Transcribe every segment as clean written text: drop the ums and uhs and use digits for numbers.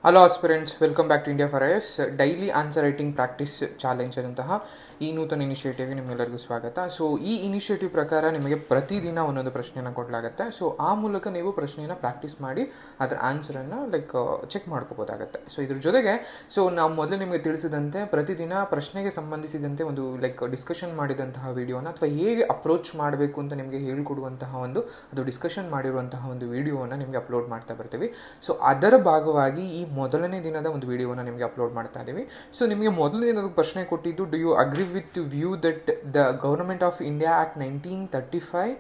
Hello aspirants, welcome back to India for IAS daily answer writing practice challenge ಅಂತಹ ಈ ನೂತನ ಇನಿಷಿಯೇಟಿವ್ಗೆ ನಿಮ್ಮೆಲ್ಲರಿಗೂ ಸ್ವಾಗತ. ಸೊ ಈ ಇನಿಷಿಯೇಟಿವ್ ಪ್ರಕಾರ ನಿಮಗೆ ಪ್ರತಿದಿನ ಒಂದೊಂದು ಪ್ರಶ್ನೆಯನ್ನು ಕೊಡಲಾಗುತ್ತೆ. ಸೊ ಆ ಮೂಲಕ ನೀವು ಪ್ರಶ್ನೆಯನ್ನು ಪ್ರಾಕ್ಟೀಸ್ ಮಾಡಿ ಅದರ ಆನ್ಸರನ್ನು ಚೆಕ್ ಮಾಡ್ಕೋಬೋದಾಗುತ್ತೆ. ಸೊ ಇದ್ರ ಜೊತೆಗೆ ನಾವು ಮೊದಲು ನಿಮಗೆ ತಿಳಿಸಿದಂತೆ ಪ್ರತಿದಿನ ಪ್ರಶ್ನೆಗೆ ಸಂಬಂಧಿಸಿದಂತೆ ಒಂದು ಡಿಸ್ಕಷನ್ ಮಾಡಿದಂತಹ ವಿಡಿಯೋನ ಅಥವಾ ಹೇಗೆ ಅಪ್ರೋಚ್ ಮಾಡಬೇಕು ಅಂತ ನಿಮಗೆ ಹೇಳ್ಕೊಡುವಂತಹ ಅದು ಡಿಸ್ಕಷನ್ ಮಾಡಿರುವಂತಹ ಒಂದು ವಿಡಿಯೋವನ್ನು ನಿಮಗೆ ಅಪ್ಲೋಡ್ ಮಾಡ್ತಾ ಬರ್ತೀವಿ. ಸೊ ಅದರ ಭಾಗವಾಗಿ ಈ ಮೊದಲನೇ ದಿನದ ಒಂದು ವಿಡಿಯೋನ ನಿಮಗೆ ಅಪ್ಲೋಡ್ ಮಾಡ್ತಾ ಇದ್ದೀವಿ. ಸೊ ನಿಮಗೆ ಮೊದಲನೇ ದಿನದ ಪ್ರಶ್ನೆ ಕೊಟ್ಟಿದ್ದು, do you agree with view that the government of India act 1935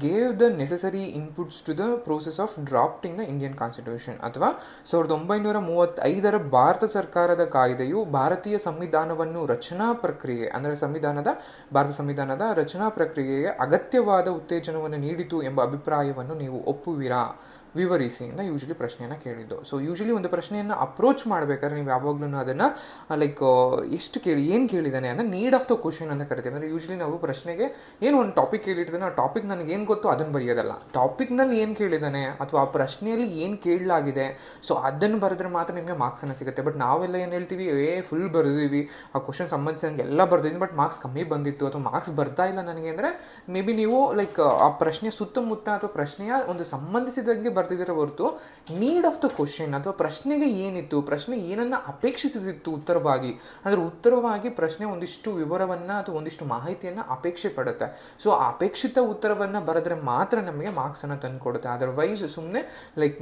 gave the necessary inputs to the process of drafting the Indian constitution, ಅಥವಾ 1935 ಭಾರತ ಸರ್ಕಾರದ ಕಾಯ್ದೆಯು ಭಾರತೀಯ ಸಂವಿಧಾನವನ್ನು ರಚನಾ ಪ್ರಕ್ರಿಯೆ ಅಂದರೆ ಭಾರತ ಸಂವಿಧಾನದ ರಚನಾ ಪ್ರಕ್ರಿಯೆಗೆ ಅಗತ್ಯವಾದ ಉತ್ತೇಜನವನ್ನು ನೀಡಿತು ಎಂಬ ಅಭಿಪ್ರಾಯವನ್ನು ನೀವು ಒಪ್ಪುವಿರಾ, ವಿವರಿಸಿ ಅಂತ ಯೂಶಲಿ ಪ್ರಶ್ನೆಯನ್ನು ಕೇಳಿದ್ದು. ಸೊ ಯೂಶಲಿ ಒಂದು ಪ್ರಶ್ನೆಯನ್ನು ಅಪ್ರೋಚ್ ಮಾಡಬೇಕಾದ್ರೆ ನೀವು ಯಾವಾಗಲೂ ಅದನ್ನು ಎಷ್ಟು ಏನು ಕೇಳಿದ್ದಾನೆ ಅಂದರೆ ನೀಡ್ ಆಫ್ ದ ಕ್ವಶನ್ ಅಂತ ಕರಿತೀವಿ. ಅಂದರೆ ಯೂಶಲಿ ನಾವು ಪ್ರಶ್ನೆಗೆ ಏನು ಒಂದು ಟಾಪಿಕ್ ಕೇಳಿರ್ತಾನೆ, ಆ ಟಾಪಿಕ್ ನನಗೆ ಏನು ಗೊತ್ತೋ ಅದನ್ನು ಬರೆಯೋದಲ್ಲ, ಟಾಪಿಕ್ನಲ್ಲಿ ಏನು ಕೇಳಿದ್ದಾನೆ ಅಥವಾ ಆ ಪ್ರಶ್ನೆಯಲ್ಲಿ ಏನು ಕೇಳಲಾಗಿದೆ ಸೊ ಅದನ್ನು ಬರೆದ್ರೆ ಮಾತ್ರ ನಿಮಗೆ ಮಾರ್ಕ್ಸನ್ನು ಸಿಗುತ್ತೆ. ಬಟ್ ನಾವೆಲ್ಲ ಏನು ಹೇಳ್ತೀವಿ, ಫುಲ್ ಬರೆದಿವಿ, ಆ ಕ್ವಶನ್ ಸಂಬಂಧಿಸಿದಂಗೆ ಎಲ್ಲ ಬರ್ದಿದ್ದೀನಿ ಬಟ್ ಮಾರ್ಕ್ಸ್ ಕಮ್ಮಿ ಬಂದಿತ್ತು ಅಥವಾ ಮಾರ್ಕ್ಸ್ ಬರ್ತಾ ಇಲ್ಲ ನನಗೆ ಅಂದರೆ ಮೇ ಬಿ ನೀವು ಆ ಪ್ರಶ್ನೆ ಸುತ್ತಮುತ್ತ ಅಥವಾ ಪ್ರಶ್ನೆಯ ಒಂದು ಸಂಬಂಧಿಸಿದಂಗೆ ಬರ್ತಿದ್ದೀರ ಹೊರತು ನೀಡ್ ಆಫ್ ದ ಕ್ವಶನ್ ಅಥವಾ ಪ್ರಶ್ನೆಗೆ ಏನಿತ್ತು, ಪ್ರಶ್ನೆ ಏನನ್ನ ಅಪೇಕ್ಷಿಸಿತ್ತು ಉತ್ತರವಾಗಿ, ಅಂದರೆ ಉತ್ತರವಾಗಿ ಪ್ರಶ್ನೆ ಒಂದಿಷ್ಟು ವಿವರವನ್ನು ಅಥವಾ ಒಂದಿಷ್ಟು ಮಾಹಿತಿಯನ್ನು ಅಪೇಕ್ಷೆ ಪಡುತ್ತೆ. ಸೊ ಆ ಅಪೇಕ್ಷಿತ ಉತ್ತರವನ್ನು ಬರೆದ್ರೆ ಮಾತ್ರ ನಮಗೆ ಮಾರ್ಕ್ಸನ್ನು ತಂದು ಕೊಡುತ್ತೆ. ಅದರ್ವೈಸ್ ಸುಮ್ಮನೆ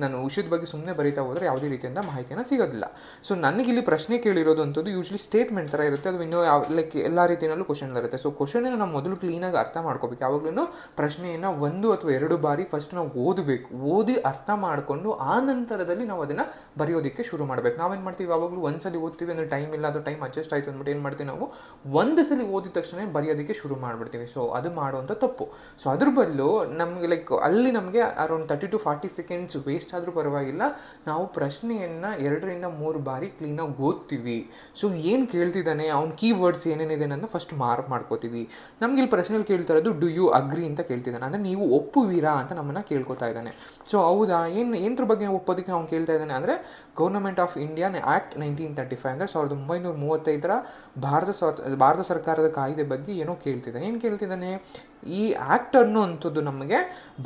ನಾನು ವಿಷಯದ ಬಗ್ಗೆ ಸುಮ್ಮನೆ ಬರೀತಾ ಹೋದರೆ ಯಾವುದೇ ರೀತಿಯಿಂದ ಮಾಹಿತಿಯನ್ನು ಸಿಗೋದಿಲ್ಲ. ಸೊ ನನಗಿಲ್ಲಿ ಪ್ರಶ್ನೆ ಕೇಳಿರೋದು ಅಂಥದ್ದು ಯೂಶಲಿ ಸ್ಟೇಟ್ಮೆಂಟ್ ಥರ ಇರುತ್ತೆ, ಅದು ಇನ್ನೂ ಎಲ್ಲ ರೀತಿಯಲ್ಲೂ ಕ್ವಶನ್ ಇರುತ್ತೆ. ಸೊ ಕ್ವಶನ್ ನಾವು ಮೊದಲು ಕ್ಲೀನಾಗಿ ಅರ್ಥ ಮಾಡ್ಕೋಬೇಕು. ಯಾವಾಗಲೂ ಪ್ರಶ್ನೆಯನ್ನು 1 ಅಥವಾ 2 ಬಾರಿ ಫಸ್ಟ್ ನಾವು ಓದಿ ಅರ್ಥ ಮಾಡಿಕೊಂಡು ಆ ನಂತರದಲ್ಲಿ ನಾವು ಅದನ್ನು ಬರೆಯೋದಕ್ಕೆ ಶುರು ಮಾಡಬೇಕು. ನಾವೇನು ಮಾಡ್ತೀವಿ, ಯಾವಾಗಲೂ ಒಂದ್ಸಲಿ ಓದ್ತೀವಿ ಅಂದರೆ ಟೈಮ್ ಇಲ್ಲ, ಅದು ಟೈಮ್ ಅಡ್ಜಸ್ಟ್ ಆಯಿತು ಅಂದ್ಬಿಟ್ಟು ಏನು ಮಾಡ್ತೀವಿ, ನಾವು ಒಂದು ಸಲ ಓದಿದ ತಕ್ಷಣ ಬರೆಯೋದಕ್ಕೆ ಶುರು ಮಾಡಿಬಿಡ್ತೀವಿ. ಸೊ ಅದು ಮಾಡುವಂಥ ತಪ್ಪು. ಸೊ ಅದ್ರ ಬದಲು ನಮಗೆ ಅಲ್ಲಿ ನಮಗೆ ಅರೌಂಡ್ 30 to 40 ಸೆಕೆಂಡ್ಸ್ ವೇಸ್ಟ್ ಆದರೂ ಪರವಾಗಿಲ್ಲ, ನಾವು ಪ್ರಶ್ನೆಯನ್ನು 2 ರಿಂದ 3 ಬಾರಿ ಕ್ಲೀನಾಗಿ ಓದ್ತೀವಿ. ಸೊ ಏನು ಕೇಳ್ತಿದ್ದಾನೆ, ಅವ್ನ ಕೀವರ್ಡ್ಸ್ ಏನೇನಿದೆ ಅನ್ನೋದನ್ನ ಫಸ್ಟ್ ಮಾರ್ಕ್ ಮಾಡ್ಕೋತೀವಿ. ನಮ್ಗೆ ಇಲ್ಲಿ ಪ್ರಶ್ನೆಯಲ್ಲಿ ಕೇಳ್ತಾ ಇರೋದು ಡು ಯು ಅಗ್ರಿ ಅಂತ ಕೇಳ್ತಿದ್ದಾನೆ, ಅಂದರೆ ನೀವು ಒಪ್ಪುವಿರಾ ಅಂತ ನಮ್ಮನ್ನು ಕೇಳ್ಕೊತಾ ಇದ್ದಾನೆ. ಸೊ ಹೌದಾ, ಏನರ ಬಗ್ಗೆ ಒಪ್ಪೋದಕ್ಕೆ ಅವ್ನು ಕೇಳ್ತಾ ಇದ್ದಾನೆ ಅಂದರೆ ಗವರ್ನಮೆಂಟ್ ಆಫ್ ಇಂಡಿಯಾ ಆ್ಯಕ್ಟ್ 1935 ಅಂದರೆ 1935 ಭಾರತ ಸರ್ಕಾರದ ಕಾಯ್ದೆ ಬಗ್ಗೆ ಏನೋ ಕೇಳ್ತಿದ್ದಾನೆ. ಏನು ಕೇಳ್ತಿದ್ದಾನೆ, ಈ ಆ್ಯಕ್ಟ್ ಅನ್ನುವಂಥದ್ದು ನಮಗೆ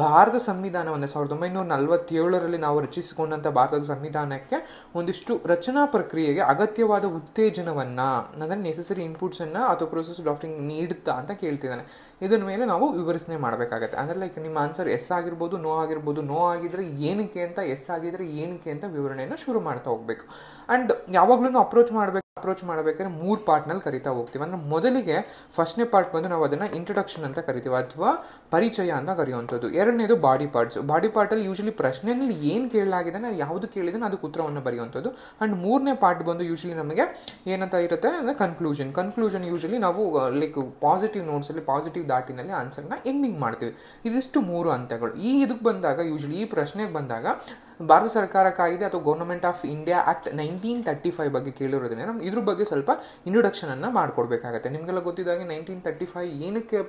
ಭಾರತ ಸಂವಿಧಾನವನ್ನು 1947ರಲ್ಲಿ ನಾವು ರಚಿಸಿಕೊಂಡಂಥ ಭಾರತದ ಸಂವಿಧಾನಕ್ಕೆ ಒಂದಿಷ್ಟು ರಚನಾ ಪ್ರಕ್ರಿಯೆಗೆ ಅಗತ್ಯವಾದ ಉತ್ತೇಜನವನ್ನು ಅಂದರೆ ನೆಸೆಸರಿ ಇನ್ಪುಟ್ಸನ್ನು ಅಥವಾ ಪ್ರೊಸೆಸ್ ಡ್ರಾಫ್ಟಿಂಗ್ ನೀಡುತ್ತಾ ಅಂತ ಕೇಳ್ತಿದ್ದಾನೆ. ಇದರ ಮೇಲೆ ನಾವು ವಿವರಿಸಣೆ ಮಾಡಬೇಕಾಗತ್ತೆ. ಅಂದರೆ ನಿಮ್ಮ ಆನ್ಸರ್ ಎಸ್ ಆಗಿರ್ಬೋದು, ನೋ ಆಗಿರ್ಬೋದು. ನೋ ಆಗಿದ್ರೆ ಏನಕ್ಕೆ ಅಂತ, ಎಸ್ ಆಗಿದ್ರೆ ಏನಕ್ಕೆ ಅಂತ ವಿವರಣೆಯನ್ನು ಶುರು ಮಾಡ್ತಾ ಹೋಗ್ಬೇಕು. ಆ್ಯಂಡ್ ಯಾವಾಗಲೂ ಅಪ್ರೋಚ್ ಮಾಡಬೇಕಾದ್ರೆ 3 ಪಾರ್ಟ್ನಲ್ಲಿ ಕರಿತಾ ಹೋಗ್ತೀವಿ. ಅಂದರೆ ಮೊದಲಿಗೆ ಫಸ್ಟ್ನೇ ಪಾರ್ಟ್ ಬಂದು ನಾವು ಅದನ್ನು ಇಂಟ್ರೊಡಕ್ಷನ್ ಅಂತ ಕರಿತೀವಿ ಅಥವಾ ಪರಿಚಯ ಅಂತ ಕರೆಯುವಂಥದ್ದು. ಎರಡನೇದು ಬಾಡಿ ಪಾರ್ಟಲ್ಲಿ ಯೂಶಲಿ ಪ್ರಶ್ನೆಯಲ್ಲಿ ಏನು ಕೇಳಲಾಗಿದೆ, ಯಾವುದು ಕೇಳಿದ್ರೆ ಅದಕ್ಕೆ ಉತ್ತರವನ್ನು ಬರೆಯುವಂಥದ್ದು. ಆ್ಯಂಡ್ 3ನೇ ಪಾರ್ಟ್ ಬಂದು ಯೂಶಲಿ ನಮಗೆ ಏನಂತ ಇರುತ್ತೆ ಅಂದರೆ ಕನ್ಕ್ಲೂಷನ್ ಯೂಶಲಿ ನಾವು ಪಾಸಿಟಿವ್ ನೋಟ್ಸಲ್ಲಿ ಪಾಸಿಟಿವ್ ದಾಟಿನಲ್ಲಿ ಆನ್ಸರ್ನ ಎಂಡಿಂಗ್ ಮಾಡ್ತೀವಿ. ಇದಿಷ್ಟು 3 ಹಂತಗಳು. ಇದಕ್ಕೆ ಬಂದಾಗ ಯೂಶಲಿ ಈ ಪ್ರಶ್ನೆಗೆ ಬಂದಾಗ ಭಾರತ ಸರ್ಕಾರ ಕಾಯ್ದೆ ಅಥವಾ ಗವರ್ನಮೆಂಟ್ ಆಫ್ ಇಂಡಿಯಾ ಆ್ಯಕ್ಟ್ 1935 ಬಗ್ಗೆ ಕೇಳಿರೋದನ್ನೇ ನಮ್ಮ ಇದ್ರ ಬಗ್ಗೆ ಸ್ವಲ್ಪ ಇಂಟ್ರೊಡಕ್ಷನನ್ನು ಮಾಡಿಕೊಡ್ಬೇಕಾಗತ್ತೆ. ನಿಮಗೆಲ್ಲ ಗೊತ್ತಿದ್ದಾಗೆ 1935 ಏನಕ್ಕೆ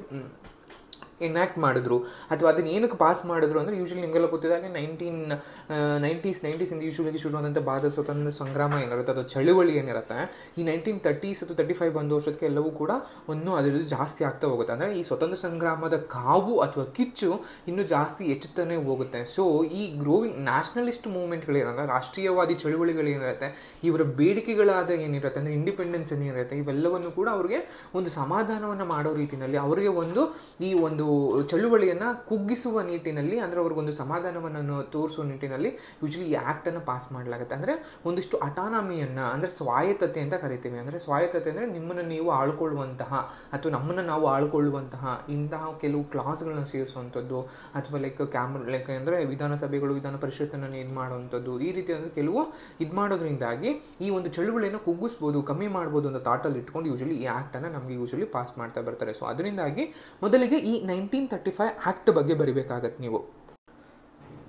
ಎನ್ಯಾಕ್ಟ್ ಮಾಡಿದ್ರು ಅಥವಾ ಅದನ್ನು ಏನಕ್ಕೆ ಪಾಸ್ ಮಾಡಿದ್ರು ಅಂದರೆ ಯೂಶಲಿ ನಿಮಗೆಲ್ಲ ಗೊತ್ತಿದ್ದಾಗೆ 1990s ಇಂದ ಯೂಶಲಿ ಶುರುವಾದಂಥ ಭಾರತ ಸ್ವತಂತ್ರ ಸಂಗ್ರಾಮ ಏನಿರುತ್ತೆ ಅಥವಾ ಚಳುವಳಿ ಏನಿರುತ್ತೆ, ಈ 1930s ಅಥವಾ 35 ಬಂದ ವರ್ಷಕ್ಕೆ ಎಲ್ಲವೂ ಕೂಡ ಅದರದ್ದು ಜಾಸ್ತಿ ಆಗ್ತಾ ಹೋಗುತ್ತೆ. ಅಂದರೆ ಈ ಸ್ವತಂತ್ರ ಸಂಗ್ರಾಮದ ಕಾವು ಅಥವಾ ಕಿಚ್ಚು ಇನ್ನೂ ಜಾಸ್ತಿ ಹೆಚ್ಚುತ್ತಾನೆ ಹೋಗುತ್ತೆ. ಸೊ ಈ ಗ್ರೋವಿಂಗ್ ನ್ಯಾಷನಲಿಸ್ಟ್ ಮೂವ್ಮೆಂಟ್ಗಳೇನಿರುತ್ತೆ, ರಾಷ್ಟ್ರೀಯವಾದಿ ಚಳುವಳಿಗಳೇನಿರುತ್ತೆ, ಇವರ ಬೇಡಿಕೆಗಳಾದ ಏನಿರುತ್ತೆ ಅಂದರೆ ಇಂಡಿಪೆಂಡೆನ್ಸ್ ಏನಿರುತ್ತೆ, ಇವೆಲ್ಲವನ್ನು ಕೂಡ ಅವ್ರಿಗೆ ಒಂದು ಸಮಾಧಾನವನ್ನು ಮಾಡೋ ರೀತಿಯಲ್ಲಿ ಅವರಿಗೆ ಈ ಒಂದು ಚಳುವಳಿಯನ್ನು ಕುಗ್ಗಿಸುವ ನಿಟ್ಟಿನಲ್ಲಿ ಅಂದರೆ ಅವ್ರಿಗೊಂದು ಸಮಾಧಾನವನ್ನು ತೋರಿಸುವ ನಿಟ್ಟಿನಲ್ಲಿ ಯೂಶಲಿ ಈ ಆ್ಯಕ್ಟನ್ನು ಪಾಸ್ ಮಾಡಲಾಗುತ್ತೆ. ಅಂದರೆ ಒಂದಿಷ್ಟು ಅಟಾನಮಿಯನ್ನು ಅಂದರೆ ಸ್ವಾಯತ್ತತೆ ಅಂತ ಕರಿತೀವಿ. ಅಂದರೆ ಸ್ವಾಯತ್ತತೆ ಅಂದರೆ ನಿಮ್ಮನ್ನು ನೀವು ಆಳ್ಕೊಳ್ಳುವಂತಹ ಅಥವಾ ನಮ್ಮನ್ನು ನಾವು ಆಳ್ಕೊಳ್ಳುವಂತಹ ಇಂತಹ ಕೆಲವು ಕ್ಲಾಸ್ಗಳನ್ನ ಸೇರಿಸುವಂಥದ್ದು ಅಥವಾ ಅಂದರೆ ವಿಧಾನಸಭೆಗಳು ವಿಧಾನ ಪರಿಷತ್ತನ್ನು ಇದು ಮಾಡುವಂಥದ್ದು, ಈ ರೀತಿ ಅಂದರೆ ಕೆಲವು ಇದು ಮಾಡೋದ್ರಿಂದಾಗಿ ಈ ಒಂದು ಚಳುವಳಿಯನ್ನು ಕುಗ್ಗಿಸ್ಬೋದು, ಕಮ್ಮಿ ಮಾಡ್ಬೋದು ಅಂತ ಥಾಟಲ್ಲಿ ಇಟ್ಕೊಂಡು ಯೂಶಲಿ ಈ ಆ್ಯಕ್ಟನ್ನು ನಮಗೆ ಯೂಶಲಿ ಪಾಸ್ ಮಾಡ್ತಾ ಬರ್ತಾರೆ. ಸೊ ಅದರಿಂದಾಗಿ ಮೊದಲಿಗೆ ಈ 1935 ಆ್ಯಕ್ಟ್ ಬಗ್ಗೆ ಬರಿಬೇಕಾಗತ್ತೆ ನೀವು.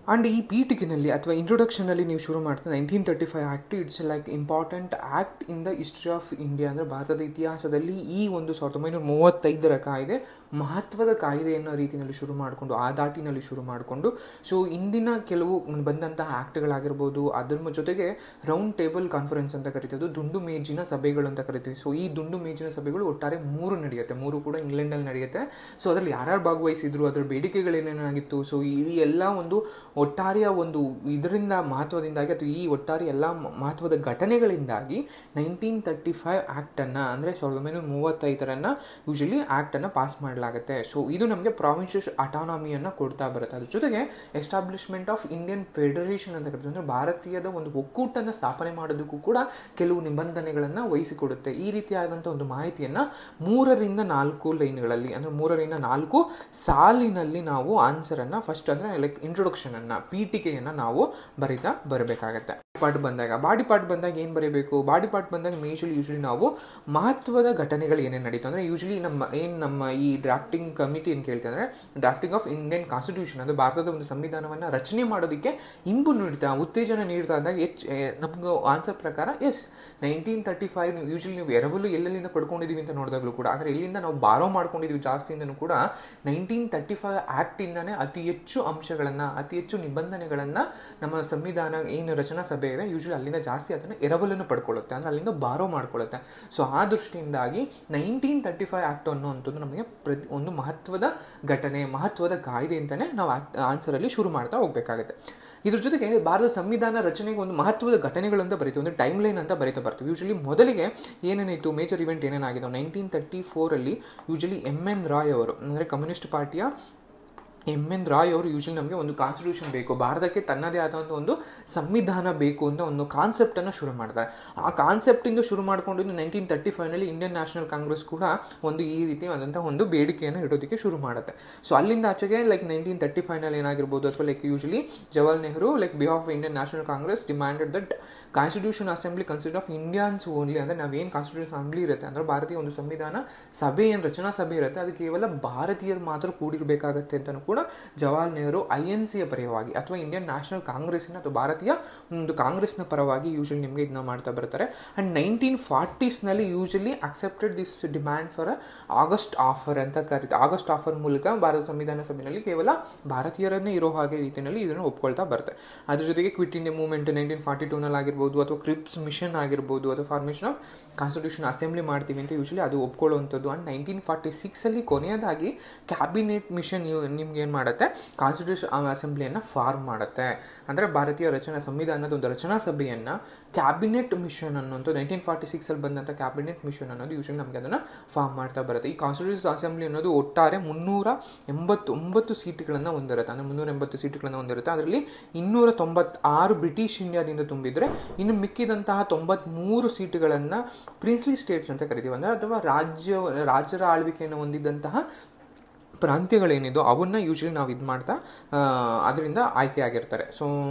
ಆ್ಯಂಡ್ ಈ ಪೀಠಿಕೆನಲ್ಲಿ ಅಥವಾ ಇಂಟ್ರೊಡಕ್ಷನಲ್ಲಿ ನೀವು ಶುರು ಮಾಡ್ತಾ 1935 act it's like important act in the history of India. ಅಂದರೆ ಭಾರತದ ಇತಿಹಾಸದಲ್ಲಿ ಈ ಒಂದು 1935 ಕಾಯ್ದೆ ಮಹತ್ವದ ಕಾಯ್ದೆ ಅನ್ನೋ ರೀತಿಯಲ್ಲಿ ಶುರು ಮಾಡಿಕೊಂಡು, ಆ ದಾಟಿನಲ್ಲಿ ಶುರು ಮಾಡಿಕೊಂಡು, ಸೊ ಇಂದಿನ ಕೆಲವು ಬಂದಂತಹ ಆ್ಯಕ್ಟ್ಗಳಾಗಿರ್ಬೋದು, ಅದರ ಜೊತೆಗೆ ರೌಂಡ್ ಟೇಬಲ್ ಕಾನ್ಫರೆನ್ಸ್ ಅಂತ ಕರಿತೀವಿ, ದುಂಡು ಮೇಜಿನ ಸಭೆಗಳು ಅಂತ ಕರಿತೀವಿ. ಸೊ ಈ ದುಂಡು ಮೇಜಿನ ಸಭೆಗಳು ಒಟ್ಟಾರೆ 3 ನಡೆಯುತ್ತೆ, 3 ಕೂಡ ಇಂಗ್ಲೆಂಡಲ್ಲಿ ನಡೆಯುತ್ತೆ. ಸೊ ಅದರಲ್ಲಿ ಯಾರ್ಯಾರು ಭಾಗವಹಿಸಿದ್ರು, ಅದರ ಬೇಡಿಕೆಗಳೇನೇನಾಗಿತ್ತು, ಸೊ ಈ ಎಲ್ಲ ಒಂದು ಒಟ್ಟಾರೆಯ ಒಂದು ಇದರಿಂದ ಮಹತ್ವದಿಂದಾಗಿ ಅಥವಾ ಈ ಒಟ್ಟಾರೆ ಎಲ್ಲ ಮಹತ್ವದ ಘಟನೆಗಳಿಂದಾಗಿ 1935 ಆ್ಯಕ್ಟನ್ನು ಅಂದರೆ 1935 ಯೂಶಲಿ ಆ್ಯಕ್ಟನ್ನು ಪಾಸ್ ಮಾಡಲಾಗುತ್ತೆ. ಸೊ ಇದು ನಮಗೆ ಪ್ರಾವಿನ್ಷಿಯಲ್ ಅಟಾನಮಿಯನ್ನು ಕೊಡ್ತಾ ಬರುತ್ತೆ. ಅದ್ರ ಜೊತೆಗೆ ಎಸ್ಟಾಬ್ಲಿಷ್ಮೆಂಟ್ ಆಫ್ ಇಂಡಿಯನ್ ಫೆಡರೇಷನ್ ಅಂತ ಕರಿತೀವಿ, ಅಂದರೆ ಭಾರತೀಯದ ಒಂದು ಒಕ್ಕೂಟನ್ನು ಸ್ಥಾಪನೆ ಮಾಡೋದಕ್ಕೂ ಕೂಡ ಕೆಲವು ನಿಬಂಧನೆಗಳನ್ನು ವಹಿಸಿಕೊಡುತ್ತೆ. ಈ ರೀತಿಯಾದಂಥ ಒಂದು ಮಾಹಿತಿಯನ್ನು 3ರಿಂದ 4 ಲೈನ್ಗಳಲ್ಲಿ, ಅಂದರೆ 3ರಿಂದ 4 ಸಾಲಿನಲ್ಲಿ ನಾವು ಆನ್ಸರನ್ನು ಫಸ್ಟ್ ಅಂದರೆ ಲೈಕ್ ಇಂಟ್ರೊಡಕ್ಷನನ್ನು, ಪೀಠಿಕೆಯನ್ನು ನಾವು ಬರೀತಾ ಬರಬೇಕಾಗತ್ತೆ. ಬಾಡಿ ಪಾರ್ಟ್ ಬಂದಾಗ ಏನು ಬರೀಬೇಕು? ಬಾಡಿ ಪಾರ್ಟ್ ಬಂದಾಗ ಯೂಶಲಿ ನಾವು ಮಹತ್ವದ ಘಟನೆಗಳು ಏನೇನು ನಡೀತು ಅಂದರೆ ಯೂಶಲಿ ನಮ್ಮ ಈ ಡ್ರಾಫ್ಟಿಂಗ್ ಕಮಿಟಿ ಏನು ಕೇಳ್ತಾ ಅಂದರೆ ಡ್ರಾಫ್ಟಿಂಗ್ ಆಫ್ ಇಂಡಿಯನ್ ಕಾನ್ಸ್ಟಿಟ್ಯೂಷನ್, ಅದು ಭಾರತದ ಒಂದು ಸಂವಿಧಾನವನ್ನು ರಚನೆ ಮಾಡೋದಕ್ಕೆ ಇಂಬು ನೀಡ್ತಾ, ಉತ್ತೇಜನ ನೀಡ್ತಾ ಅಂದಾಗ ನಮ್ಗೆ ಆನ್ಸರ್ ಪ್ರಕಾರ 1935 ಯೂಶಲಿ ನೀವು ಎರವಲು ಎಲ್ಲೆಲ್ಲಿಂದ ಪಡ್ಕೊಂಡಿದ್ದೀವಿ ಅಂತ ನೋಡಿದಾಗಲೂ ಕೂಡ, ಅಂದರೆ ಎಲ್ಲಿಂದ ನಾವು ಬಾರೋ ಮಾಡ್ಕೊಂಡಿದ್ದೀವಿ ಜಾಸ್ತಿಯಿಂದನೂ ಕೂಡ 1935 ಆ್ಯಕ್ಟಿಂದಾನೇ ಅತಿ ಹೆಚ್ಚು ಅಂಶಗಳನ್ನು, ಅತಿ ಹೆಚ್ಚು ನಿಬಂಧನೆಗಳನ್ನು ನಮ್ಮ ಸಂವಿಧಾನ ಏನು ರಚನಾ ಸಭೆ ಇದೆ ಯೂಶಲಿ ಅಲ್ಲಿಂದ ಜಾಸ್ತಿ ಅದನ್ನು ಎರವಲನ್ನು ಪಡ್ಕೊಳ್ಳುತ್ತೆ, ಅಂದರೆ ಅಲ್ಲಿಂದ ಬಾರೋ ಮಾಡ್ಕೊಳ್ಳುತ್ತೆ. ಸೊ ಆ ದೃಷ್ಟಿಯಿಂದಾಗಿ 1935 ಆ್ಯಕ್ಟ್ ಅನ್ನುವಂಥದ್ದು ನಮಗೆ ಒಂದು ಮಹತ್ವದ ಘಟನೆ, ಮಹತ್ವದ ಕಾಯ್ದೆ ಅಂತಲೇ ನಾವು ಆನ್ಸರಲ್ಲಿ ಶುರು ಮಾಡ್ತಾ ಹೋಗಬೇಕಾಗುತ್ತೆ. ಇದ್ರ ಜೊತೆಗೆ ಭಾರತ ಸಂವಿಧಾನ ರಚನೆಗೆ ಒಂದು ಮಹತ್ವದ ಘಟನೆಗಳು ಅಂತ ಬರೀತೀವಿ, ಒಂದು ಟೈಮ್ ಲೈನ್ ಅಂತ ಬರೀತಾ ಬರ್ತೀವಿ. ಯೂಶಲಿ ಮೊದಲಿಗೆ ಏನೇನಿತ್ತು, ಮೇಜರ್ ಇವೆಂಟ್ ಏನೇನಾಗಿದೆ 1934 ಯೂಶಲಿ MN ರಾಯ್ ಅವರು, ಅಂದರೆ ಕಮ್ಯುನಿಸ್ಟ್ ಪಾರ್ಟಿಯ MN ರಾಯ್ ಅವರು ಯೂಶಲಿ ನಮಗೆ ಒಂದು ಕಾನ್ಸ್ಟಿಟ್ಯೂಷನ್ ಬೇಕು, ಭಾರತಕ್ಕೆ ತನ್ನದೇ ಆದಂಥ ಒಂದು ಸಂವಿಧಾನ ಬೇಕು ಅಂತ ಒಂದು ಕಾನ್ಸೆಪ್ಟನ್ನು ಶುರು ಮಾಡ್ತಾರೆ. ಆ ಕಾನ್ಸೆಪ್ಟಿಂದ ಶುರು ಮಾಡ್ಕೊಂಡಿದ್ದು 1935 ಇಂಡಿಯನ್ ನ್ಯಾಷನಲ್ ಕಾಂಗ್ರೆಸ್ ಕೂಡ ಒಂದು ಈ ರೀತಿ ಆದಂಥ ಒಂದು ಬೇಡಿಕೆಯನ್ನು ಇಡೋದಕ್ಕೆ ಶುರು ಮಾಡುತ್ತೆ. ಸೊ ಅಲ್ಲಿಂದ ಆಚೆಗೆ ಲೈಕ್ 1935 ಏನಾಗಿರ್ಬೋದು, ಅಥವಾ like usually Jawaharlal Nehru like behalf of Indian national Congress demanded that constitution assembly consist of Indians only, ಅಂದರೆ ನಾವೇನು ಕಾನ್ಸ್ಟಿಟ್ಯೂಷನ್ ಅಸೆಂಬ್ಲಿ ಇರುತ್ತೆ, ಅಂದರೆ ಭಾರತೀಯ ಒಂದು ಸಂವಿಧಾನ ಸಭೆ ಏನು ರಚನಾ ಸಭೆ ಇರುತ್ತೆ ಅದು ಕೇವಲ ಭಾರತೀಯರು ಮಾತ್ರ ಕೂಡಿರಬೇಕಾಗತ್ತೆ ಅಂತಲೂ ಕೂಡ ಜವಾಹರ್ಲಾಲ್ ನೆಹರು INCಯ ಪರವಾಗಿ ಅಥವಾ ಇಂಡಿಯನ್ ನ್ಯಾಷನಲ್ ಕಾಂಗ್ರೆಸ್ಸಿನ ಅಥವಾ ಭಾರತೀಯ ಒಂದು ಕಾಂಗ್ರೆಸ್ನ ಪರವಾಗಿ ಯೂಶಲಿ ನಿಮಗೆ ಇದನ್ನ ಮಾಡ್ತಾ ಬರ್ತಾರೆ. And 1940s usually accepted this demand for August offer ಅಂತ ಕರೀತಾರೆ. ಆಗಸ್ಟ್ ಆಫರ್ ಮೂಲಕ ಭಾರತ ಸಂವಿಧಾನ ಸಭೆಯಲ್ಲಿ ಕೇವಲ ಭಾರತೀಯರನ್ನೇ ಇರೋ ಹಾಗೆ ರೀತಿಯಲ್ಲಿ ಇದನ್ನು ಒಪ್ಕೊಳ್ತಾ ಬರುತ್ತೆ. ಅದ್ರ ಜೊತೆಗೆ ಕ್ವಿಟ್ ಇಂಡಿಯಾ ಮೂವ್ಮೆಂಟ್ 1942 ಆಗಿರ್ಬೋದು, ಅಥವಾ ಕ್ರಿಪ್ಸ್ ಮಿಷನ್ ಆಗಿರ್ಬೋದು, ಅಥವಾ ಫಾರ್ಮೇಷನ್ ಆಫ್ ಕಾನ್ಸ್ಟಿಟ್ಯೂಷನ್ ಅಸೆಂಬ್ಲಿ ಮಾಡ್ತೀವಿ ಅಂತ ಯೂಶಲಿ ಅದು ಒಪ್ಕೊಳ್ಳುವಂಥದ್ದು. ಆ್ಯಂಡ್ 1946 ಕೊನೆಯದಾಗಿ ಕ್ಯಾಬಿನೆಟ್ ಮಿಷನ್ ನಿಮ್ಗೆ ಏನು ಮಾಡುತ್ತೆ, ಕಾನ್ಸ್ಟಿಟ್ಯೂಷನ್ ಅಸೆಂಬ್ಲಿಯನ್ನು ಫಾರ್ಮ್ ಮಾಡುತ್ತೆ. ಅಂದರೆ ಭಾರತೀಯ ಸಂವಿಧಾನದ ಒಂದು ರಚನಾ ಸಭೆಯನ್ನು ಕ್ಯಾಬಿನೆಟ್ ಮಿಷನ್ ಅನ್ನೋದು 1946 ಬಂದಂಥ ಕ್ಯಾಬಿನೆಟ್ ಮಿಷನ್ ಅನ್ನೋದು ಯೂಶಲಿ ನಮಗೆ ಅದನ್ನು ಫಾರ್ಮ್ ಮಾಡ್ತಾ ಬರುತ್ತೆ. ಈ ಕಾನ್ಸ್ಟಿಟ್ಯೂಷನ್ ಅಸೆಂಬ್ಲಿ ಅನ್ನೋದು ಒಟ್ಟಾರೆ 389 ಸೀಟ್ಗಳನ್ನು ಹೊಂದಿರುತ್ತೆ, ಅಂದರೆ 380 ಸೀಟ್ಗಳನ್ನು ಹೊಂದಿರುತ್ತೆ. ಅದರಲ್ಲಿ 296 ಬ್ರಿಟಿಷ್ ಇಂಡಿಯಾದಿಂದ ತುಂಬಿದರೆ ಇನ್ನು ಮಿಕ್ಕಿದಂತಹ 93 ಸೀಟುಗಳನ್ನು ಪ್ರಿನ್ಸ್ಲಿ ಸ್ಟೇಟ್ಸ್ ಅಂತ ಕರಿತೀವಿ, ಅಂದರೆ ಅಥವಾ ರಾಜ್ಯರ ಆಳ್ವಿಕೆಯನ್ನು ಹೊಂದಿದ್ದಂತಹ ಪ್ರಾಂತ್ಯಗಳೇನಿದೋ ಅವನ್ನ ಯೂಶಲಿ ನಾವು ಇದು ಮಾಡ್ತಾ ಅದರಿಂದ ಆಯ್ಕೆ ಆಗಿರ್ತಾರೆ. ಸೊ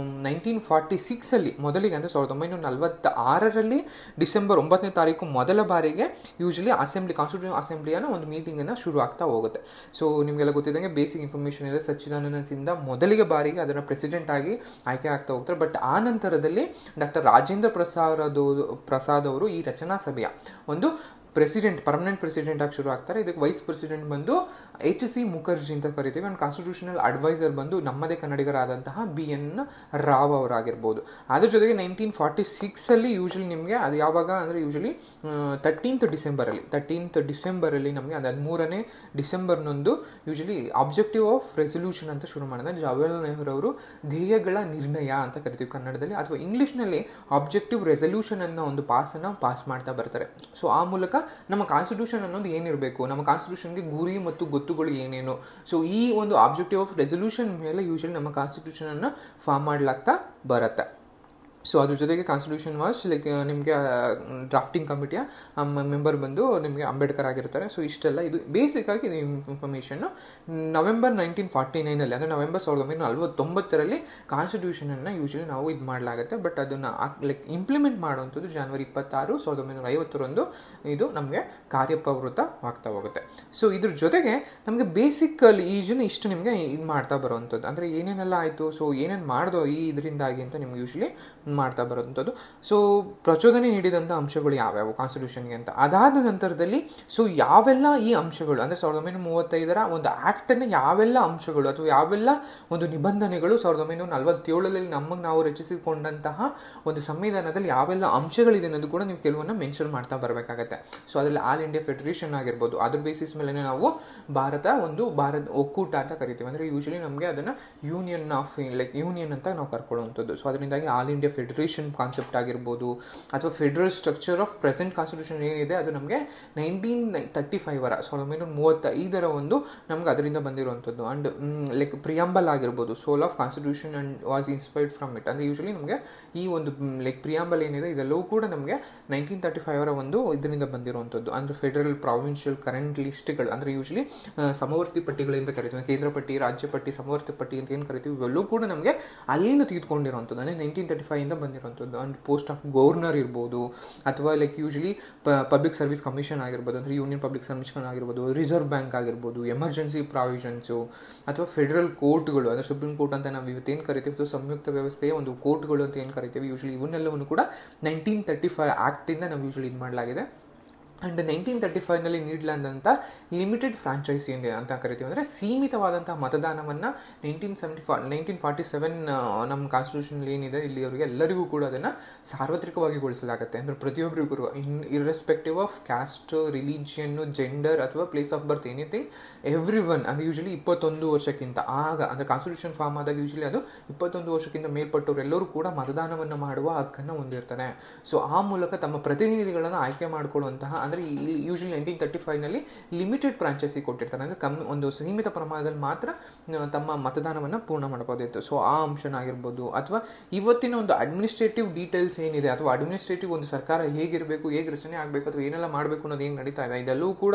1946 ಮೊದಲಿಗೆ ಅಂದರೆ 1946 ಡಿಸೆಂಬರ್ 9ನೇ ತಾರೀಕು ಮೊದಲ ಬಾರಿಗೆ ಯೂಶಲಿ ಕಾನ್ಸ್ಟಿಟ್ಯೂಷನ್ ಅಸೆಂಬ್ಲಿಯನ್ನು ಒಂದು ಮೀಟಿಂಗನ್ನು ಶುರು ಆಗ್ತಾ ಹೋಗುತ್ತೆ. ಸೊ ನಿಮಗೆಲ್ಲ ಗೊತ್ತಿದ್ದಂಗೆ ಬೇಸಿಕ್ ಇನ್ಫಾರ್ಮೇಷನ್ ಇದೆ, ಸಚ್ಚಿದಾನಂದ ಸಿಂಧ ಮೊದಲಿಗೆ ಬಾರಿಗೆ ಅದನ್ನು ಪ್ರೆಸಿಡೆಂಟ್ ಆಗಿ ಆಯ್ಕೆ ಆಗ್ತಾ ಹೋಗ್ತಾರೆ. ಬಟ್ ಆ ನಂತರದಲ್ಲಿ ಡಾಕ್ಟರ್ ರಾಜೇಂದ್ರ ಪ್ರಸಾದ್ ಅವರು ಈ ರಚನಾ ಸಭೆಯ ಒಂದು ಪರ್ಮನೆಂಟ್ ಪ್ರೆಸಿಡೆಂಟ್ ಆಗಿ ಶುರು ಆಗ್ತಾರೆ. ಇದಕ್ಕೆ ವೈಸ್ ಪ್ರೆಸಿಡೆಂಟ್ ಬಂದು HC ಮುಖರ್ಜಿ ಅಂತ ಕರಿತೀವಿ. ಆ್ಯಂಡ್ ಕಾನ್ಸ್ಟಿಟ್ಯೂಷನಲ್ ಅಡ್ವೈಸರ್ ಬಂದು ನಮ್ಮದೇ ಕನ್ನಡಿಗರಾದಂತಹ BN ರಾವ್ ಅವರಾಗಿರ್ಬೋದು. ಅದ್ರ ಜೊತೆಗೆ 1946 ಯೂಶಲಿ ನಿಮಗೆ ಅದು ಯಾವಾಗ ಅಂದರೆ ಯೂಶಲಿ 13th ಡಿಸೆಂಬರಲ್ಲಿ ನಮಗೆ ಅದು 13ನೇ ಡಿಸೆಂಬರ್ನೊಂದು ಯೂಶಲಿ ಆಬ್ಜೆಕ್ಟಿವ್ ಆಫ್ ರೆಸೊಲ್ಯೂಷನ್ ಅಂತ ಶುರು ಮಾಡಿದ್ರೆ ಜವಾಹರ್ಲಾಲ್ ನೆಹರು ಅವರು ಧ್ಯೇಯಗಳ ನಿರ್ಣಯ ಅಂತ ಕರಿತೀವಿ ಕನ್ನಡದಲ್ಲಿ, ಅಥವಾ ಇಂಗ್ಲೀಷ್ನಲ್ಲಿ ಆಬ್ಜೆಕ್ಟಿವ್ ರೆಸೊಲ್ಯೂಷನ್ ಅನ್ನೋ ಒಂದು ಪಾಸ್ ಮಾಡ್ತಾ ಬರ್ತಾರೆ. ಸೊ ಆ ಮೂಲಕ ನಮ್ಮ ಕಾನ್ಸ್ಟಿಟ್ಯೂಷನ್ ಅನ್ನೋದು ಏನಿರಬೇಕು, ನಮ್ಮ ಕಾನ್ಸ್ಟಿಟ್ಯೂಷನ್ಗೆ ಗುರಿ ಮತ್ತು ಗೊತ್ತುಗಳು ಏನೇನು, ಸೊ ಈ ಒಂದು ಆಬ್ಜೆಕ್ಟಿವ್ ಆಫ್ ರೆಸೊಲ್ಯೂಷನ್ ಮೇಲೆ ಯೂಶಲಿ ನಮ್ಮ ಕಾನ್ಸ್ಟಿಟ್ಯೂಷನ್ ಅನ್ನು ಫಾರ್ಮ್ ಮಾಡ್ಲಾಗ್ತಾ ಬರುತ್ತೆ. ಸೊ ಅದ್ರ ಜೊತೆಗೆ ಕಾನ್ಸ್ಟಿಟ್ಯೂಷನ್ ವಾಸ್ ಲೈಕ್ ನಿಮಗೆ ಡ್ರಾಫ್ಟಿಂಗ್ ಕಮಿಟಿಯ ಮೆಂಬರ್ ಬಂದು ನಿಮಗೆ ಅಂಬೇಡ್ಕರ್ ಆಗಿರ್ತಾರೆ. ಸೊ ಇಷ್ಟೆಲ್ಲ ಇದು ಬೇಸಿಕ್ ಆಗಿ ಇದು ಇನ್ಫಾರ್ಮೇಷನ್ನು. ನವೆಂಬರ್ 1949 ಅಂದರೆ ನವೆಂಬರ್ 1949 ಕಾನ್ಸ್ಟಿಟ್ಯೂಷನನ್ನು ಯೂಶಲಿ ನಾವು ಇದು ಮಾಡಲಾಗುತ್ತೆ. ಬಟ್ ಅದನ್ನು ಲೈಕ್ ಇಂಪ್ಲಿಮೆಂಟ್ ಮಾಡುವಂಥದ್ದು ಜನವರಿ 26, 1950 ಇದು ನಮಗೆ ಕಾರ್ಯಪ್ರವೃತ್ತವಾಗ್ತಾ ಹೋಗುತ್ತೆ. ಸೊ ಇದ್ರ ಜೊತೆಗೆ ನಮಗೆ ಬೇಸಿಕ್ ಈಜನ್ನು ಇಷ್ಟು ನಿಮಗೆ ಇದು ಮಾಡ್ತಾ ಬರುವಂಥದ್ದು, ಅಂದರೆ ಏನೇನೆಲ್ಲ ಆಯಿತು, ಸೊ ಏನೇನು ಮಾಡ್ದೋ ಈ ಇದರಿಂದಾಗಿ ಅಂತ ನಿಮ್ಗೆ ಯೂಶಲಿ ಮಾಡ್ತಾ ಬರುವಂಥದ್ದು. ಸೊ ಪ್ರಚೋದನೆ ನೀಡಿದಂಥ ಅಂಶಗಳು ಯಾವ್ಯಾವು ಕಾನ್ಸ್ಟಿಟ್ಯೂಷನ್ಗೆ ಅಂತ. ಅದಾದ ನಂತರದಲ್ಲಿ ಸೊ ಯಾವೆಲ್ಲ ಈ ಅಂಶಗಳು ಅಂದರೆ 1935 ಒಂದು ಆ್ಯಕ್ಟನ್ನು ಯಾವೆಲ್ಲ ಅಂಶಗಳು ಅಥವಾ ಯಾವೆಲ್ಲ ಒಂದು ನಿಬಂಧನೆಗಳು 1947 ನಮಗೆ ನಾವು ರಚಿಸಿಕೊಂಡಂತಹ ಒಂದು ಸಂವಿಧಾನದಲ್ಲಿ ಯಾವೆಲ್ಲ ಅಂಶಗಳಿದೆ ಅನ್ನೋದು ಕೂಡ ನೀವು ಕೆಲವನ್ನ ಮೆನ್ಷನ್ ಮಾಡ್ತಾ ಬರಬೇಕಾಗತ್ತೆ. ಸೊ ಅದರಲ್ಲಿ ಆಲ್ ಇಂಡಿಯಾ ಫೆಡರೇಷನ್ ಆಗಿರ್ಬೋದು, ಅದ್ರ ಬೇಸಿಸ್ ಮೇಲೆ ನಾವು ಭಾರತ ಒಕ್ಕೂಟ ಅಂತ ಕರಿತೀವಿ. ಅಂದರೆ ಯೂಶಲಿ ನಮಗೆ ಅದನ್ನು ಯೂನಿಯನ್ ಅಂತ ನಾವು ಕರ್ಕೊಳ್ಳುವಂಥದ್ದು. ಸೊ ಅದರಿಂದಾಗಿ ಆಲ್ ಇಂಡಿಯಾ ಫೆಡರೇಷನ್ ಕಾನ್ಸೆಪ್ಟ್ ಆಗಿರ್ಬೋದು ಅಥವಾ federal structure of present constitution ಏನಿದೆ ಅದು ನಮಗೆ 1935 ಒಂದು ನಮ್ಗೆ ಅದರಿಂದ ಬಂದಿರುವಂಥದ್ದು. ಆ್ಯಂಡ್ ಲೈಕ್ ಪ್ರಿಯಾಂಬಲ್ ಆಗಿರ್ಬೋದು, soul of constitution and was inspired from it. ಅಂದರೆ ಯೂಶಲಿ ನಮಗೆ ಈ ಒಂದು ಲೈಕ್ ಪ್ರಿಯಾಂಬಲ್ ಏನಿದೆ ಇದೆಲ್ಲವೂ ಕೂಡ ನಮಗೆ 1935 ಒಂದು ಇದರಿಂದ ಬಂದಿರುವಂಥದ್ದು. ಅಂದರೆ ಫೆಡರಲ್ ಪ್ರಾವಿನ್ಷಿಯಲ್ ಕರೆಂಟ್ ಲಿಸ್ಟ್ಗಳು, ಅಂದರೆ ಯೂಶಲಿ ಸಮವರ್ತಿ ಪಟ್ಟಿಗಳಿಂದ ಕರಿತೀವಿ, ಕೇಂದ್ರ ಪಟ್ಟಿ, ರಾಜ್ಯ ಪಟ್ಟಿ, ಸಮವರ್ತಿ ಪಟ್ಟಿ ಅಂತ ಏನು ಕರಿತೀವಿ, ಇವೆಲ್ಲವೂ ಕೂಡ ನಮಗೆ ಅಲ್ಲಿಂದ ತೆಗೆದುಕೊಂಡಿರುವಂಥದ್ದು. ಅಂದರೆ 1935 ಬಂದಿರುವಂಥದ್ದು. ಆ್ಯಂಡ್ ಪೋಸ್ಟ್ ಆಫ್ ಗವರ್ನರ್ ಇರ್ಬೋದು ಅಥವಾ like usually public service commission ಆಗಿರ್ಬೋದು, ಅಂದರೆ ಯೂನಿಯನ್ ಪಬ್ಲಿಕ್ ಕಮಿಷನ್ ಆಗಿರ್ಬೋದು, ರಿಸರ್ವ್ ಬ್ಯಾಂಕ್ ಆಗಿರ್ಬೋದು, ಎಮರ್ಜೆನ್ಸಿ ಪ್ರಾವಿಷನ್ಸು ಅಥವಾ ಫೆಡರಲ್ ಕೋರ್ಟ್ಗಳು, ಅಂದರೆ ಸುಪ್ರೀಂ ಕೋರ್ಟ್ ಅಂತ ನಾವು ಇವತ್ತೇನು ಕರಿತೀವಿ, ಸಂಯುಕ್ತ ವ್ಯವಸ್ಥೆಯ ಒಂದು ಕೋರ್ಟ್ಗಳು ಅಂತ ಏನು ಕರಿತೀವಿ ಯೂಶಲಿ, ಇವನ್ನೆಲ್ಲವನ್ನು ಕೂಡ 1935 ಆ್ಯಕ್ಟಿಂದ ನಾವು ಯೂಶಲಿ ಇದು ಮಾಡಲಾಗಿದೆ. ಆ್ಯಂಡ್ 1935 ನೀಡಲಾದಂಥ ಲಿಮಿಟೆಡ್ ಫ್ರಾಂಚೈಸಿ ಅಂತ ಕರಿತೀವಿ, ಅಂದರೆ ಸೀಮಿತವಾದಂಥ ಮತದಾನವನ್ನು 1947 ನಮ್ಮ ಕಾನ್ಸ್ಟಿಟ್ಯೂಷನಲ್ಲಿ ಏನಿದೆ ಇಲ್ಲಿಯವರೆಗೆ ಎಲ್ಲರಿಗೂ ಕೂಡ ಅದನ್ನು ಸಾರ್ವತ್ರಿಕವಾಗಿ ಗೊಳಿಸಲಾಗುತ್ತೆ. ಅಂದರೆ ಪ್ರತಿಯೊಬ್ಬರಿಗೂ ಇರ್ರೆಸ್ಪೆಕ್ಟಿವ್ ಆಫ್ ಕ್ಯಾಸ್ಟ್, ರಿಲಿಜಿಯನ್ನು, ಜೆಂಡರ್ ಅಥವಾ place of birth anything, every one. ಅಂದರೆ ಯೂಶಲಿ 21 ವರ್ಷಕ್ಕಿಂತ ಆಗ ಅಂದರೆ ಕಾನ್ಸ್ಟಿಟ್ಯೂಷನ್ ಫಾರ್ಮ್ ಆದಾಗ ಯೂಶಲಿ ಅದು 21 ವರ್ಷಕ್ಕಿಂತ ಮೇಲ್ಪಟ್ಟವರು ಎಲ್ಲರೂ ಕೂಡ ಮತದಾನವನ್ನು ಮಾಡುವ ಹಕ್ಕನ್ನು ಹೊಂದಿರ್ತಾರೆ. ಸೊ ಆ ಮೂಲಕ ತಮ್ಮ ಪ್ರತಿನಿಧಿಗಳನ್ನು ಆಯ್ಕೆ ಮಾಡಿಕೊಳ್ಳುವಂತಹ, ಅಂದರೆ ಯೂಶಲಿ 1935 ಲಿಮಿಟೆಡ್ ಫ್ರಾಂಚೈಸಿ ಕೊಟ್ಟಿರ್ತಾರೆ, ಅಂದರೆ ಒಂದು ಸೀಮಿತ ಪ್ರಮಾಣದಲ್ಲಿ ಮಾತ್ರ ತಮ್ಮ ಮತದಾನವನ್ನು ಪೂರ್ಣ ಮಾಡ್ಬೋದಿತ್ತು. ಸೊ ಆ ಅಂಶನಾಗಿರ್ಬೋದು ಅಥವಾ ಇವತ್ತಿನ ಒಂದು ಅಡ್ಮಿನಿಸ್ಟ್ರೇಟಿವ್ ಡೀಟೇಲ್ಸ್ ಏನಿದೆ ಅಥವಾ ಅಡ್ಮಿನಿಸ್ಟ್ರೇಟಿವ್ ಒಂದು ಸರ್ಕಾರ ಹೇಗಿರಬೇಕು, ಹೇಗೆ ರಚನೆ ಆಗಬೇಕು ಅಥವಾ ಏನೆಲ್ಲ ಮಾಡಬೇಕು ಅನ್ನೋದು ಏನು ನಡೀತಾ ಇದೆ, ಇದೆಲ್ಲವೂ ಕೂಡ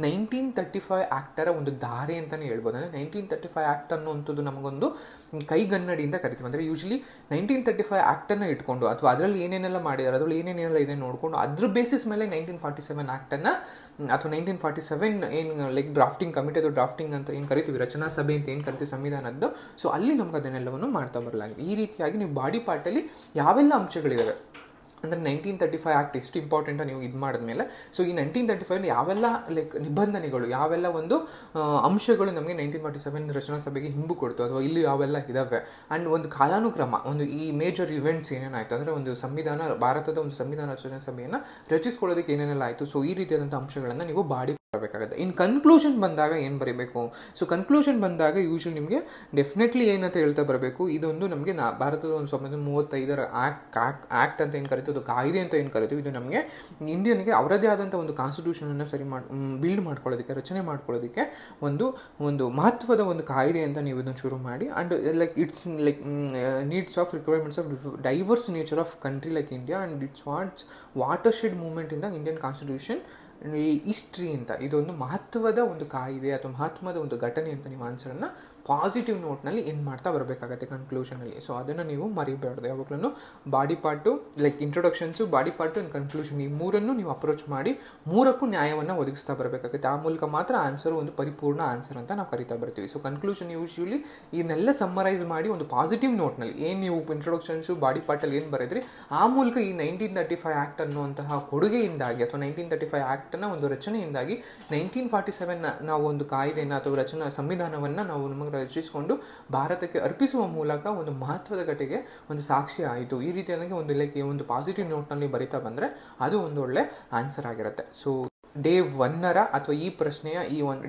1935 ಆ್ಯಕ್ಟರ ಒಂದು ದಾರಿ ಅಂತಲೇ ಹೇಳ್ಬೋದು. ಅಂದರೆ 1935 ಆ್ಯಕ್ಟ್ ಅನ್ನುವಂಥದ್ದು ನಮಗೊಂದು ಕೈಗನ್ನಡಿಯಿಂದ ಕರಿತೀವಿ. ಅಂದರೆ ಯೂಶಲಿ 1935 ಆ್ಯಕ್ಟನ್ನು ಇಟ್ಕೊಂಡು ಅಥವಾ ಅದರಲ್ಲಿ ಏನೇನೆಲ್ಲ ಮಾಡಿದ್ದಾರೆ, ಅದರಲ್ಲಿ ಏನೇನೆಲ್ಲ ಇದೆ ನೋಡಿಕೊಂಡು ಅದ್ರ ಬೇಸಿಸ್ ಮೇಲೆ 1947 ಆ್ಯಕ್ಟನ್ನು ಅಥವಾ 1947 ಏನು ಲೈಕ್ ಡ್ರಾಫ್ಟಿಂಗ್ ಕಮಿಟಿ ಅಥವಾ ಡ್ರಾಫ್ಟಿಂಗ್ ಅಂತ ಏನು ಕರಿತೀವಿ, ರಚನಾ ಸಭೆ ಅಂತ ಏನು ಕರಿತೀವಿ ಸಂವಿಧಾನದ್ದು, ಸೊ ಅಲ್ಲಿ ನಮ್ಗೆ ಅದನ್ನೆಲ್ಲವನ್ನು ಮಾಡ್ತಾ ಬರಲಾಗಿದೆ. ಈ ರೀತಿಯಾಗಿ ನೀವು ಬಾಡಿ ಪಾರ್ಟಲ್ಲಿ ಯಾವೆಲ್ಲ ಅಂಶಗಳಿದ್ದಾವೆ ಅಂದರೆ 1935 ಆ್ಯಕ್ಟ್ ಎಷ್ಟು ಇಂಪಾರ್ಟೆಂಟಾಗಿ ನೀವು ಇದು ಮಾಡಿದ್ಮೇಲೆ, ಸೊ ಈ 1935 ಯಾವೆಲ್ಲ ಲೈಕ್ ನಿಬಂಧನೆಗಳು, ಯಾವೆಲ್ಲ ಒಂದು ಅಂಶಗಳು ನಮಗೆ 1947 ರಚನಾ ಸಭೆಗೆ ಹಿಂಬು ಕೊಡ್ತು ಅಥವಾ ಇಲ್ಲಿ ಯಾವೆಲ್ಲ ಇದ್ದಾವೆ, ಆ್ಯಂಡ್ ಒಂದು ಕಾಲಾನುಕ್ರಮ, ಒಂದು ಈ ಮೇಜರ್ ಇವೆಂಟ್ಸ್ ಏನೇನಾಯಿತು, ಅಂದರೆ ಒಂದು ಭಾರತದ ಒಂದು ಸಂವಿಧಾನ ರಚನಾ ಸಭೆಯನ್ನು ರಚಿಸ್ಕೊಳ್ಳೋದಕ್ಕೆ ಏನೇನೆಲ್ಲ ಆಯಿತು, ಸೊ ಈ ರೀತಿಯಾದಂಥ ಅಂಶಗಳನ್ನು ನೀವು ಬಾಡಿ ಬರಬೇಕಾಗುತ್ತೆ. ಇನ್ನು ಕನ್ಕ್ಲೂಷನ್ ಬಂದಾಗ ಏನು ಬರೀಬೇಕು, ಸೊ ಕನ್ಕ್ಲೂಷನ್ ಬಂದಾಗ ಯೂಶಲಿ ನಿಮಗೆ ಡೆಫಿನೆಟ್ಲಿ ಏನಂತ ಹೇಳ್ತಾ ಬರಬೇಕು, ಇದೊಂದು ನಮಗೆ ಭಾರತದ ಒಂದು 1935 ಆ್ಯಕ್ಟ್ ಅಂತ ಏನು ಕರಿತೀವಿ, ಅದು ಕಾಯ್ದೆ ಅಂತ ಏನು ಕರಿತೀವಿ, ಇದು ನಮಗೆ ಇಂಡಿಯನ್ಗೆ ಅವರದೇ ಆದಂಥ ಒಂದು ಕಾನ್ಸ್ಟಿಟ್ಯೂಷನನ್ನು ಬಿಲ್ಡ್ ಮಾಡ್ಕೊಳ್ಳೋದಕ್ಕೆ, ರಚನೆ ಮಾಡ್ಕೊಳ್ಳೋದಕ್ಕೆ ಒಂದು ಮಹತ್ವದ ಒಂದು ಕಾಯ್ದೆ ಅಂತ ನೀವು ಇದನ್ನು ಶುರು ಮಾಡಿ. And it's needs of requirements of diverse nature of country like India and it's watershed movement in the Indian constitution history ಅಂತ. ಇದೊಂದು ಮಹತ್ವದ ಒಂದು ಕಾಯ್ದೆ ಅಥವಾ ಮಹತ್ವದ ಒಂದು ಘಟನೆ ಅಂತ ನೀವು ಆನ್ಸರನ್ನು ಪಾಸಿಟಿವ್ ನೋಟ್ನಲ್ಲಿ ಏನು ಮಾಡ್ತಾ ಬರಬೇಕಾಗತ್ತೆ ಕನ್ಕ್ಲೂಷನಲ್ಲಿ. ಸೊ ಅದನ್ನು ನೀವು ಮರಿಬಾರ್ದು ಯಾವಾಗಲೂ. Body part like introductions, body part and conclusion, ಈ ಮೂರನ್ನು ನೀವು ಅಪ್ರೋಚ್ ಮಾಡಿ ಮೂರಕ್ಕೂ ನ್ಯಾಯವನ್ನು ಒದಗಿಸ್ತಾ ಬರಬೇಕಾಗುತ್ತೆ. ಆ ಮೂಲಕ ಮಾತ್ರ ಆನ್ಸರು ಒಂದು ಪರಿಪೂರ್ಣ ಆನ್ಸರ್ ಅಂತ ನಾವು ಕರಿತಾ ಬರ್ತೀವಿ. ಸೊ ಕನ್ಕ್ಲೂಷನ್ ಯೂಶ್ವಲಿ ಇದನ್ನೆಲ್ಲ ಸಮ್ಮರೈಸ್ ಮಾಡಿ ಒಂದು ಪಾಸಿಟಿವ್ ನೋಟ್ನಲ್ಲಿ ಏನು ನೀವು ಇಂಟ್ರೊಡಕ್ಷನ್ಸು, ಬಾಡಿ ಪಾರ್ಟಲ್ಲಿ ಏನು ಬರೆದ್ರಿ, ಆ ಮೂಲಕ ಈ 1935 ಆ್ಯಕ್ಟ್ ಅನ್ನುವಂತಹ ಕೊಡುಗೆಯಿಂದಾಗಿ ಅಥವಾ 1935 ಆ್ಯಕ್ಟನ್ನು ಒಂದು ರಚನೆಯಿಂದಾಗಿ 1947 ನಾವು ಒಂದು ಕಾಯ್ದೆಯನ್ನು ಅಥವಾ ಸಂವಿಧಾನವನ್ನು ನಾವು ನಮಗೆ ರಚಿಸಿಕೊಂಡು ಭಾರತಕ್ಕೆ ಅರ್ಪಿಸುವ ಮೂಲಕ ಒಂದು ಮಹತ್ವದ ಘಟನೆಗೆ ಒಂದು ಸಾಕ್ಷಿ ಆಯಿತು. ಈ ರೀತಿಯಾಗಿ ಒಂದು ಪಾಸಿಟಿವ್ ನೋಟ್ನಲ್ಲಿ ಬರಿತಾ ಬಂದರೆ ಅದು ಒಂದು ಒಳ್ಳೆ ಆನ್ಸರ್ ಆಗಿರುತ್ತೆ. ಸೊ ಡೇ 1 ಅಥವಾ ಈ ಪ್ರಶ್ನೆಯ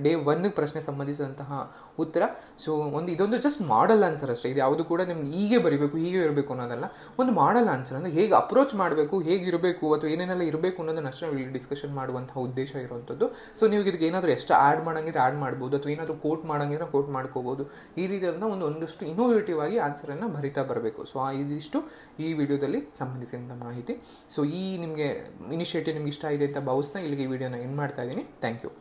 ಡೇ 1 ಪ್ರಶ್ನೆ ಸಂಬಂಧಿಸಿದಂತಹ ಉತ್ತರ. ಸೊ ಇದೊಂದು ಜಸ್ಟ್ ಮಾಡಲ್ ಆನ್ಸರ್ ಅಷ್ಟೇ. ಇದು ಯಾವುದು ಕೂಡ ನಿಮ್ಗೆ ಹೀಗೆ ಬರೀಬೇಕು, ಹೀಗೆ ಇರಬೇಕು ಅನ್ನೋದಲ್ಲ. ಒಂದು ಮಾಡಲ್ ಆನ್ಸರ್ ಅಂದರೆ ಹೇಗೆ ಅಪ್ರೋಚ್ ಮಾಡಬೇಕು, ಹೇಗಿರಬೇಕು ಅಥವಾ ಏನೇನೆಲ್ಲ ಇರಬೇಕು ಅನ್ನೋದನ್ನ ಅಷ್ಟೇ ಇಲ್ಲಿ ಡಿಸ್ಕಷನ್ ಮಾಡುವಂಥ ಉದ್ದೇಶ ಇರುವಂಥದ್ದು. ಸೊ ನೀವು ಇದಕ್ಕೆ ಏನಾದರೂ ಎಷ್ಟು ಆ್ಯಡ್ ಮಾಡೋಂಗಿದ್ರೆ ಆ್ಯಡ್ ಮಾಡ್ಬೋದು, ಅಥವಾ ಏನಾದರೂ ಕೋಟ್ ಮಾಡೋಂಗಿದ್ರೆ ಕೋಟ್ ಮಾಡ್ಕೋಬೋದು. ಈ ರೀತಿಯಾದಂಥ ಒಂದಷ್ಟು ಇನೋವೇಟಿವ್ ಆಗಿ ಆನ್ಸರನ್ನು ಬರಿತಾ ಬರಬೇಕು. ಸೊ ಇದಿಷ್ಟು ಈ ವಿಡಿಯೋದಲ್ಲಿ ಸಂಬಂಧಿಸಿದಂಥ ಮಾಹಿತಿ. ಸೊ ಈ ನಿಮಗೆ ಇನಿಷಿಯೇಟಿವ್ ನಿಮ್ಗೆ ಇಷ್ಟ ಇದೆ ಅಂತ ಭಾವಿಸ್ತಾ ಇಲ್ಲಿಗೆ ಈ ವಿಡಿಯೋನ ಎಂಡ್ ಮಾಡ್ತಾ ಇದ್ದೀನಿ. Thank you.